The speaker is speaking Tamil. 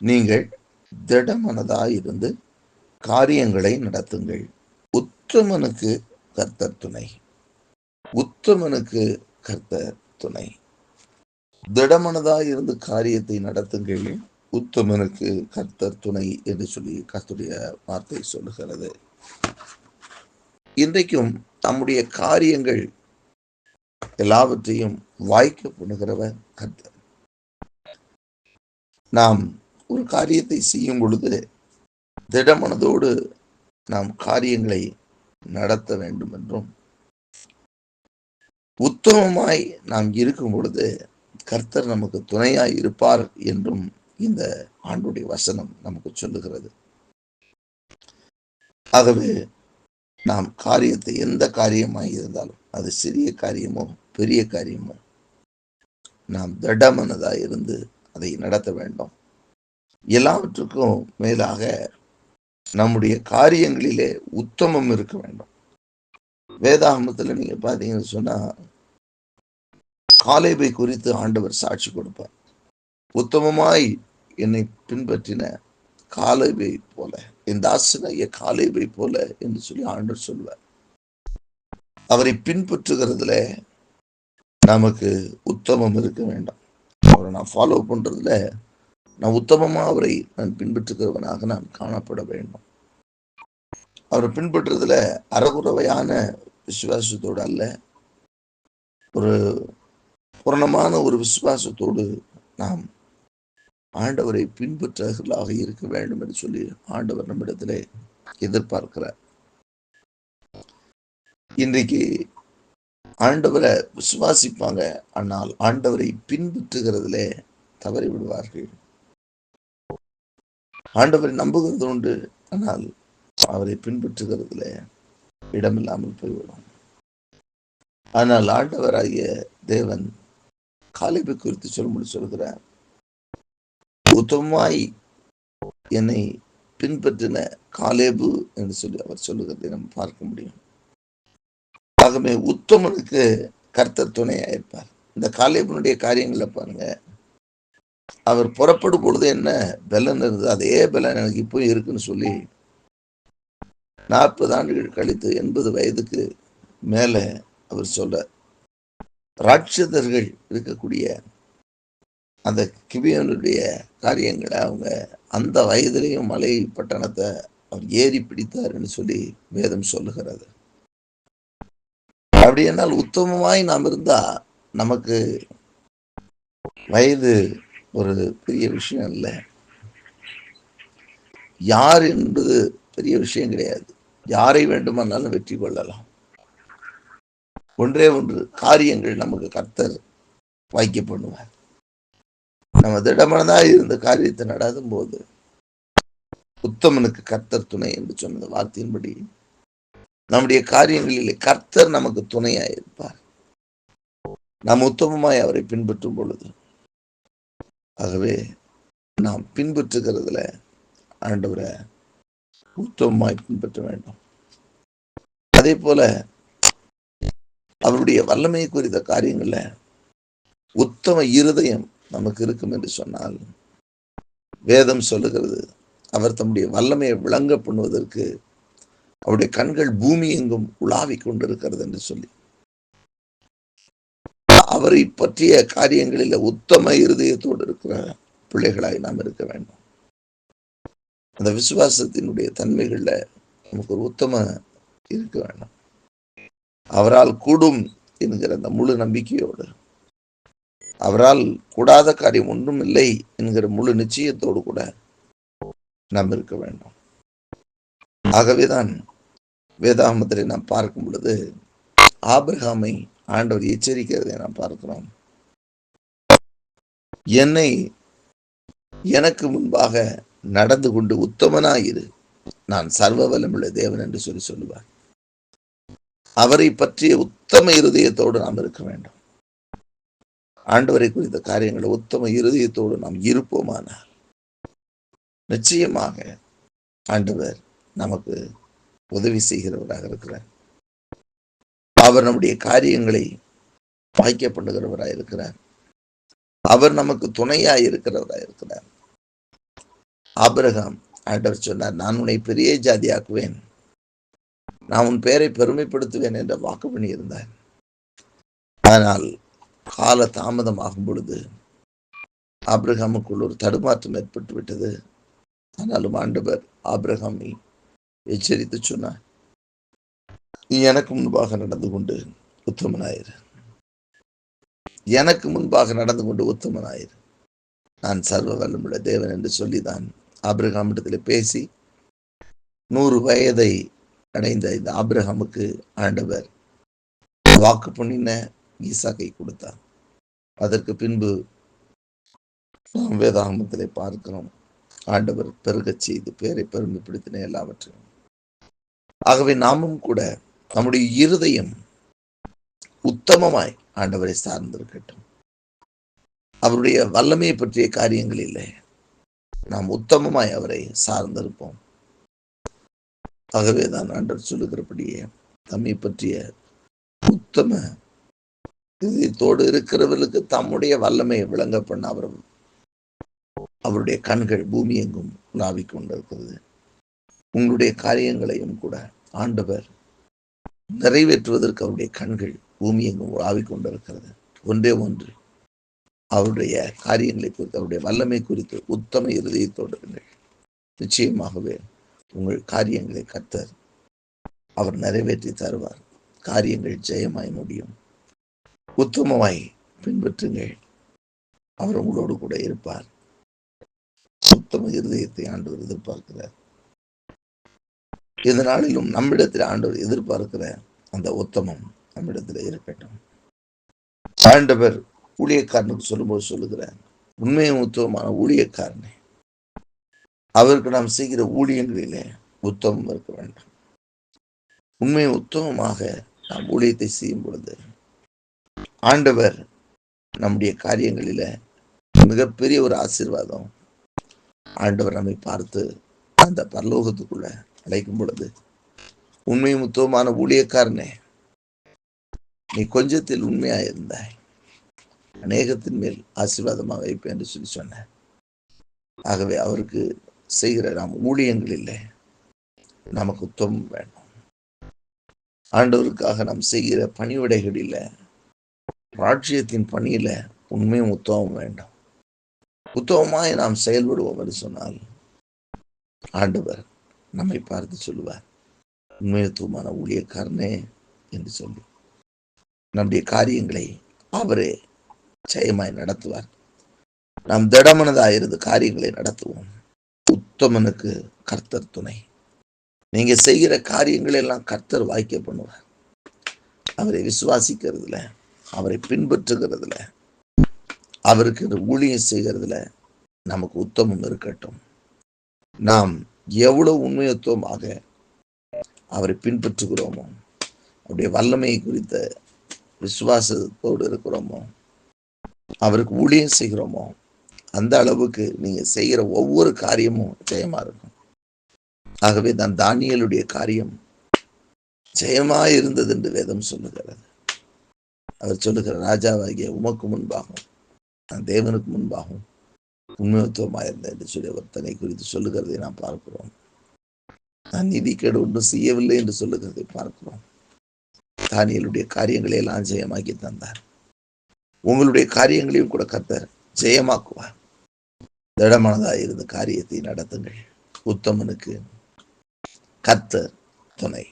நீங்கள் திடமனதாயிருந்து காரியங்களை நடத்துங்கள். உத்தமனுக்கு கர்த்தர் துணை. உத்தமனுக்கு கர்த்தர் துணை. திடமனதாயிருந்து காரியத்தை நடத்துங்கள், உத்தமனுக்கு கர்த்தர் துணை என்று சொல்லி கர்த்தருடைய வார்த்தை சொல்லுகிறது. இன்றைக்கும் நம்முடைய காரியங்கள் எல்லாவற்றையும் வாய்க்க பண்ணுகிறவர் கர்த்தர். நாம் ஒரு காரியத்தை செய்யும் பொழுது திடமனதோடு நாம் காரியங்களை நடத்த வேண்டும் என்றும், உத்தமமாய் நாம் இருக்கும் பொழுது கர்த்தர் நமக்கு துணையாய் இருப்பார் என்றும் இந்த ஆண்டுடைய வசனம் நமக்கு சொல்லுகிறது. ஆகவே நாம் காரியத்தை, எந்த காரியமாய் இருந்தாலும், அது சிறிய காரியமோ பெரிய காரியமோ, நாம் திடமனதாய் இருந்து அதை நடத்த வேண்டும். எல்லாவற்றுக்கும் மேலாக நம்முடைய காரியங்களிலே உத்தமம் இருக்க வேண்டும். வேதாகமத்தில் நீங்க பார்த்தீங்கன்னு சொன்னா, காலேபை குறித்து ஆண்டவர் சாட்சி கொடுப்பார். உத்தமமாய் என்னை பின்பற்றின காலேபை போல, என் தாசனாகிய காலேபை போல என்று சொல்லி ஆண்டவர் சொல்வார். அவரை பின்பற்றுகிறதுல நமக்கு உத்தமம் இருக்க வேண்டும். அவரை நான் ஃபாலோ பண்றதுல நான் உத்தமமா அவரை நான் பின்பற்றுகிறவனாக நான் காணப்பட வேண்டும். அவரை பின்பற்றுறதுல அறகுறையான விசுவாசத்தோடு அல்ல, ஒரு பூரணமான ஒரு விசுவாசத்தோடு நாம் ஆண்டவரை பின்பற்றவர்களாக இருக்க வேண்டும் என்று சொல்லி ஆண்டவர் நம்மிடத்திலே எதிர்பார்க்கிறார். இன்றைக்கு ஆண்டவரை விசுவாசிப்பாங்க, ஆனால் ஆண்டவரை பின்பற்றுகிறதிலே தவறி விடுவார்கள். ஆண்டவரை நம்புகிறது உண்டு, ஆனால் அவரை பின்பற்றுகிறதுல இடமில்லாமல் போய்விடும். ஆனால் ஆண்டவராகிய தேவன் காலேபை குறித்து சொல்லும்படி சொல்கிறார், உத்தமமாய் என்னை பின்பற்றின காலேபு என்று சொல்லி அவர் சொல்லுகிறதை நம்ம பார்க்க முடியும். ஆகவே உத்தமனுக்கு கர்த்தர் துணையாயிருப்பார். இந்த காலேபனுடைய காரியங்களை பாருங்க, அவர் புறப்படும் பொழுது என்ன பலன் இருந்தது, அதே பலன் எனக்கு இப்போ இருக்குன்னு சொல்லி 40 ஆண்டுகள் கழித்து 80 வயதுக்கு மேல அவர் சொல்ற, ராட்சதர்கள் இருக்கக்கூடிய அந்த கிபியோனுடைய காரியங்களை அவங்க அந்த வயதிலையும் மலை பட்டணத்தை அவர் ஏறி பிடித்தார்னு சொல்லி வேதம் சொல்லுகிறது. அப்படி என்னால் உத்தமமாய் நாம் இருந்தா நமக்கு வயது ஒரு பெரிய விஷயம் இல்லை. யார் என்பது பெரிய விஷயம் கிடையாது. யாரை வேண்டுமானாலும் வெற்றி கொள்ளலாம். ஒன்றே ஒன்று, காரியங்கள் நமக்கு கர்த்தர் வாய்க்க பண்ணுவார். நம்ம திடமனதாக இருந்த காரியத்தை நடாதும் போது உத்தமனுக்கு கர்த்தர் துணை என்று சொன்ன வார்த்தையின்படி நம்முடைய காரியங்களிலே கர்த்தர் நமக்கு துணையாயிருப்பார், நாம் உத்தமமாய் அவரை பின்பற்றும் பொழுது. ஆகவே நாம் பின்பற்றுகிறதுல ஆண்டவரை உத்தமமாய் பின்பற்ற வேண்டும். அதே போல அவருடைய வல்லமை குறித்த காரியங்கள்ல உத்தம இருதயம் நமக்கு இருக்கும் என்று சொன்னால், வேதம் சொல்லுகிறது, அவர் தம்முடைய வல்லமையை விளங்க பண்ணுவதற்கு அவருடைய கண்கள் பூமி எங்கும் உலாவிக் கொண்டிருக்கிறது என்று சொல்லி, அவரை பற்றிய காரியங்களில் உத்தம இருதயத்தோடு இருக்கிற பிள்ளைகளாய் நாம் இருக்க வேண்டும். அந்த விசுவாசத்தினுடைய தன்மைகள்ல நமக்கு ஒரு உத்தம இருக்க வேண்டும். அவரால் கூடும் என்கிற அந்த முழு நம்பிக்கையோடு, அவரால் கூடாத காரியம் ஒன்றும் இல்லை என்கிற முழு நிச்சயத்தோடு கூட நாம் இருக்க வேண்டும். ஆகவேதான் வேதாகமத்திலே நாம் பார்க்கும் பொழுது ஆபிரகாமை ஆண்டவர் எச்சரிக்கிறதை நாம் பார்க்கிறோம். என்னை எனக்கு முன்பாக நடந்து கொண்டு உத்தமனாயிரு, நான் சர்வ வல்லமுள்ள தேவன் என்று சொல்லி சொல்லுவார். அவரை பற்றிய உத்தம இருதயத்தோடு நாம் இருக்க வேண்டும். ஆண்டவரை குறித்த காரியங்களை உத்தம இருதயத்தோடு நாம் இருப்போமானால் நிச்சயமாக ஆண்டவர் நமக்கு உதவி செய்கிறவராக இருக்கிறார். அவர் நம்முடைய காரியங்களை வாய்க்க பண்ணுகிறவராக இருக்கிறார். அவர் நமக்கு துணையாய் இருக்கிறவராக இருக்கிறார். ஆபிரகாம் ஆண்டவர் சொன்னார், நான் உன்னை பெரிய ஜாதியாக்குவேன், நான் உன் பெயரை பெருமைப்படுத்துவேன் என்ற வாக்கு பண்ணியிருந்தார். ஆனால் கால தாமதமாகும் பொழுது ஆபிரகாமுக்குள் ஒரு தடுமாற்றம் ஏற்பட்டு விட்டது. ஆனாலும் ஆண்டவர் ஆபிரகாமை எச்சரித்து சொன்னார், நீ எனக்கு முன்பாக நடந்து கொண்டு உத்தமனாயிரு, எனக்கு முன்பாக நடந்து கொண்டு உத்தமனாயிரு, நான் சர்வ வல்லமுள்ள தேவன் என்று சொல்லிதான் ஆபிரகாமிடத்தில் பேசி 100 வயதை அடைந்த இந்த ஆபிரகாமுக்கு ஆண்டவர் வாக்கு பண்ணின ஈசாக்கை கொடுத்தார். அதற்கு பின்பு நாம் வேதாகமத்திலே பார்க்கிறோம், ஆண்டவர் பெருகச் செய்து பேரை பெருமைப்படுத்தின எல்லாவற்றையும். ஆகவே நாமும் கூட நம்முடைய இருதயம் உத்தமமாய் ஆண்டவரை சார்ந்திருக்கட்டும். அவருடைய வல்லமையை பற்றிய காரியங்கள் இல்லை, நாம் உத்தமமாய் அவரை சார்ந்திருப்போம். ஆகவேதான் ஆண்டவர் சொல்லுகிறபடியே தம்மை பற்றிய உத்தம இதயத்தோடு இருக்கிறவர்களுக்கு தம்முடைய வல்லமையை விளங்க பண்ண அவருடைய கண்கள் பூமி எங்கும் உலாவிக் கொண்டிருக்கிறது. உங்களுடைய காரியங்களையும் கூட ஆண்டவர் நிறைவேற்றுவதற்கு அவருடைய கண்கள் பூமி எங்கும் உலாவிக் கொண்டிருக்கிறது. ஒன்றே ஒன்று, அவருடைய காரியங்களை குறித்து, அவருடைய வல்லமை குறித்து உத்தம இருதயத்தோடு இருங்கள். நிச்சயமாகவே உங்கள் காரியங்களை கர்த்தர் அவர் நிறைவேற்றி தருவார். காரியங்கள் ஜெயமாய் முடியும். உத்தமமாய் பின்பற்றுங்கள், அவர் உங்களோடு கூட இருப்பார். உத்தம இருதயத்தை ஆண்டவர் எதிர்பார்க்கிறார். இந்த நாளிலும் நம்மிடத்தில் ஆண்டவர் எதிர்பார்க்கிற அந்த உத்தமம் நம்மிடத்தில் இருக்கட்டும். ஆண்டவர் ஊழியக்காரனுக்கு சொல்லும்போது சொல்லுகிறார், உண்மையும் உத்தமமான ஊழியக்காரனே, அவருக்கு நாம் செய்கிற ஊழியங்களிலே உத்தமம் இருக்க வேண்டும். உண்மை உத்தமமாக நாம் ஊழியத்தை செய்யும் பொழுது ஆண்டவர் நம்முடைய காரியங்களில மிகப்பெரிய ஒரு ஆசீர்வாதம் ஆண்டவர் நம்மை பார்த்து அந்த பரலோகத்துக்குள்ள அழைக்கும் பொழுது, உண்மை உத்தமமான ஊழியக்காரனே, நீ கொஞ்சத்தில் உண்மையாயிருந்தாய், அநேகத்தின் மேல் ஆசீர்வாதமாக வைப்பேன் என்று சொல்லி சொன்னார். ஆகவே அவருக்கு செய்கிற நாம் ஊழியங்கள் இல்லை, நமக்கு உத்தமம் வேண்டும். ஆண்டவருக்காக நாம் செய்கிற பணிவிடைகளில் ராஜ்யத்தின் பணியில உண்மையும் உத்தமம் வேண்டும். உத்தமமாய் நாம் செயல்படுவோம் என்று சொன்னால் ஆண்டவர் நம்மை பார்த்து சொல்லுவார், உண்மையுத்தமான ஊழியக்காரனே என்று சொல்லி நம்முடைய காரியங்களை அவரே ஜெயமாய் நடத்துவார். நாம் திடமனதாயிருந்து காரியங்களை நடத்துவோம். உத்தமனுக்கு கர்த்தர் துணை. நீங்க செய்கிற காரியங்களை எல்லாம் கர்த்தர் வாய்க்க பண்ணுவார். அவரை விசுவாசிக்கிறதுல, அவரை பின்பற்றுகிறதுல, அவருக்கு ஊழியம் செய்கிறதுல நமக்கு உத்தமம் இருக்கட்டும். நாம் எவ்வளவு உண்மையுத்தமாக அவரை பின்பற்றுகிறோமோ, அவருடைய வல்லமையை குறித்த விசுவாசத்தோடு இருக்கிறோமோ, அவருக்கு ஊழியம் செய்கிறோமோ, அந்த அளவுக்கு நீங்க செய்கிற ஒவ்வொரு காரியமும் ஜெயமா இருக்கும். ஆகவே தான் தானியேலுடைய காரியம் ஜெயமாய் இருந்தது என்று வேதம் சொல்லுகிறது. அவர் சொல்லுகிற, ராஜாவாகிய உமக்கு முன்பாகவும் நான் தேவனுக்கு முன்பாகவும் உண்மைத்துவமாயிருந்தேன் என்று சொல்லி அவர் தன்னை குறித்து சொல்லுகிறதை நாம் பார்க்கிறோம். நான் நீதிக்கேடு ஒன்றும் செய்யவில்லை என்று சொல்லுகிறதை பார்க்கிறோம். தானியேலுடைய காரியங்களை எல்லாம் ஜெயமாக்கி தந்தார். உங்களுடைய காரியங்களையும் கூட கர்த்தர் ஜெயமாக்குவார். திடமானதாக இருந்த காரியத்தை நடத்துங்கள். உத்தமனுக்கு கர்த்தர் துணை.